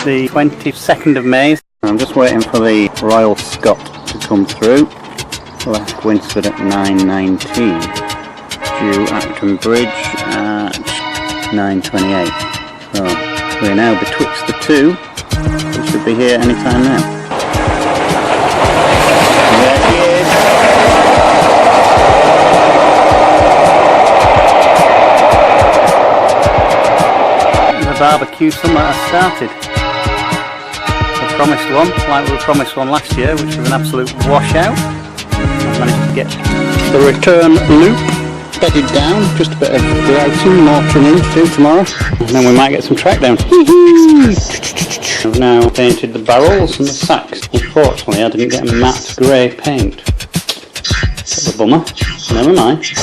the 22nd of May. I'm just waiting for the Royal Scot to come through. Left Winsford at 9:19. Due Acton Bridge at 9:28. So we're now betwixt the two. We should be here any time now. There he is. The barbecue summer has started. The promised one, like we promised one last year, which was an absolute washout. I've managed to get the return loop bedded down, just a bit of grouting, more trimming to do tomorrow, and then we might get some track down. I've now painted the barrels and the sacks. Unfortunately I didn't get a matte grey paint. That's a bummer, never mind.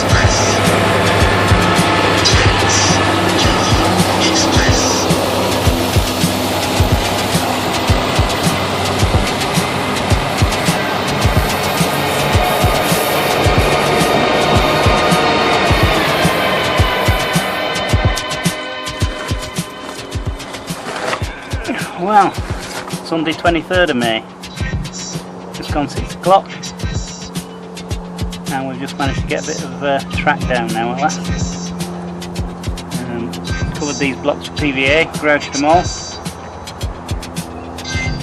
Well, Sunday 23rd of May, just gone 6 o'clock, and we've just managed to get a bit of track down now at last. Covered these blocks of PVA, groused them all,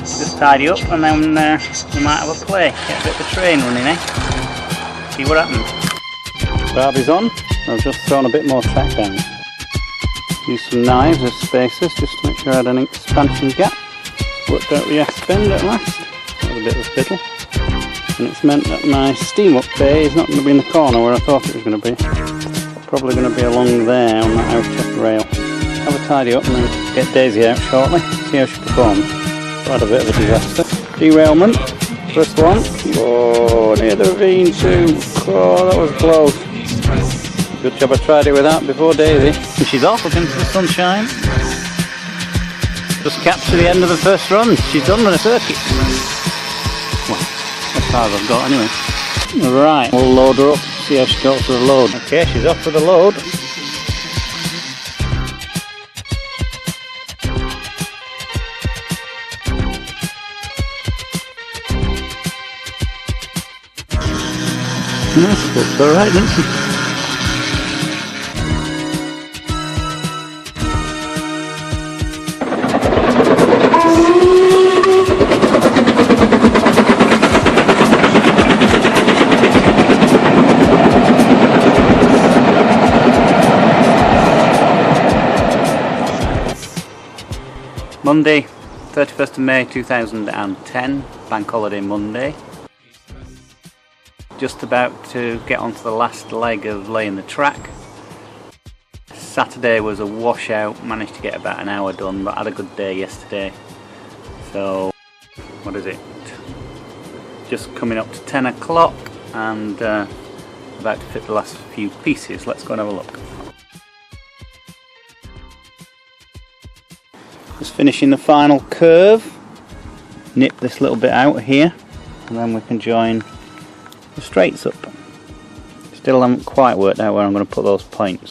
just tidy up, and then we might have a play, get a bit of a train running, see what happens. Barbie's on, I've just thrown a bit more track down. Use some knives as spacers just to make sure I had an expansion gap. Worked out the S-bend at last. That was a bit of a fiddle. And it's meant that my steam up bay is not going to be in the corner where I thought it was going to be. Probably going to be along there on that outer rail. Have a tidy up and then get Daisy out shortly. See how she performs. Quite a bit of a disaster. Derailment. First one. Oh, near the ravine too. Oh, that was close. Good job I tried it with that before Daisy. And she's off up into the sunshine. Just capture the end of the first run. She's done with a circuit. Well, as far as I've got anyway. Right, we'll load her up, see how she goes with the load. Okay, she's off with the load. Looks alright, doesn't she? Monday, 31st of May 2010, Bank Holiday Monday. Just about to get onto the last leg of laying the track. Saturday was a washout, managed to get about an hour done, but had a good day yesterday. So, what is it? Just coming up to 10 o'clock and about to fit the last few pieces. Let's go and have a look. Just finishing the final curve, nip this little bit out here and then we can join the straights up. Still haven't quite worked out where I'm going to put those points.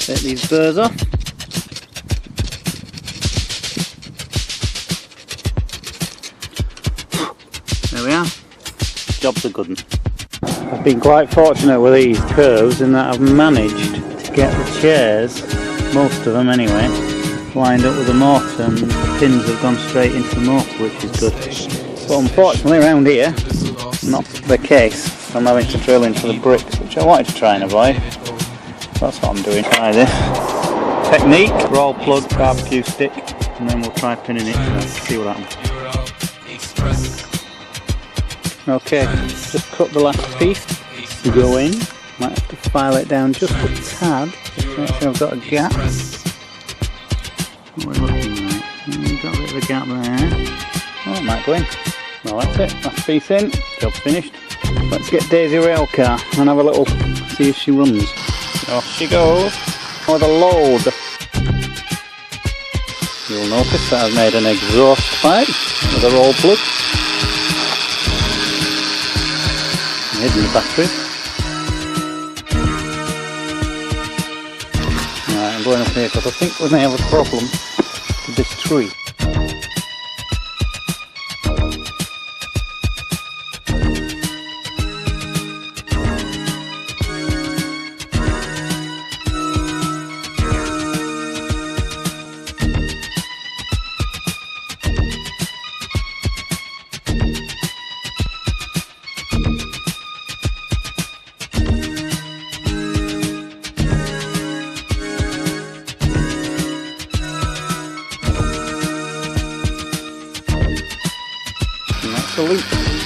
Take these burrs off. There we are. Job's a good one. I've been quite fortunate with these curves in that I've managed to get the chairs, most of them anyway, lined up with the mortar, and the pins have gone straight into the mortar, which is good. But unfortunately around here, not the case. I'm having to drill into the bricks, which I wanted to try and avoid. That's what I'm doing. Try this technique, roll plug, barbecue stick, and then we'll try pinning it and see what happens. Okay, just cut the last piece to go in. Might have to file it down just a tad, just to make sure I've got a gap. What we're looking like. Got a bit of a gap there. Oh, it might go in. Well, that's it. Last piece in. Job finished. Let's get Daisy rail car and have a little see if she runs. Off she goes with a load. You'll notice that I've made an exhaust pipe with a roll plug. Hidden the battery. Right, I'm going up here because I think we may have a problem with this tree. That's the loop.